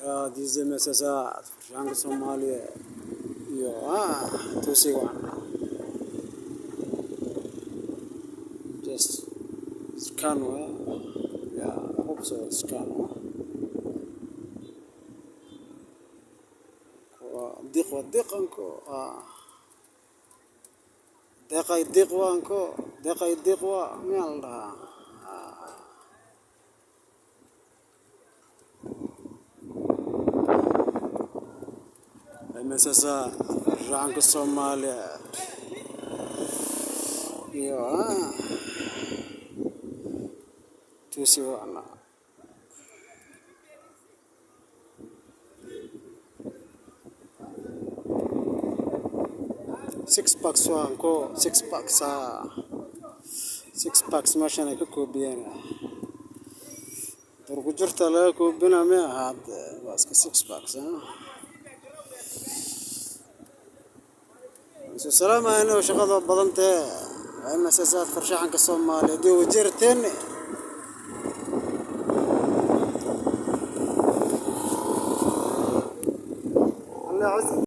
ديزي مساسات فرشانka Soomaaliya iyo tusiga just scan ya hope so scan diqanko deqay diqwa meel مساسا فرشانka Soomaaliya iyo tusiga six packs meeshan ay ka koobiyeen durku jirta laga koobina ma ahaad waa iska six packs السلام عليكم شغل بدنته مساسات فرشانka Soomaaliya dii wajirteen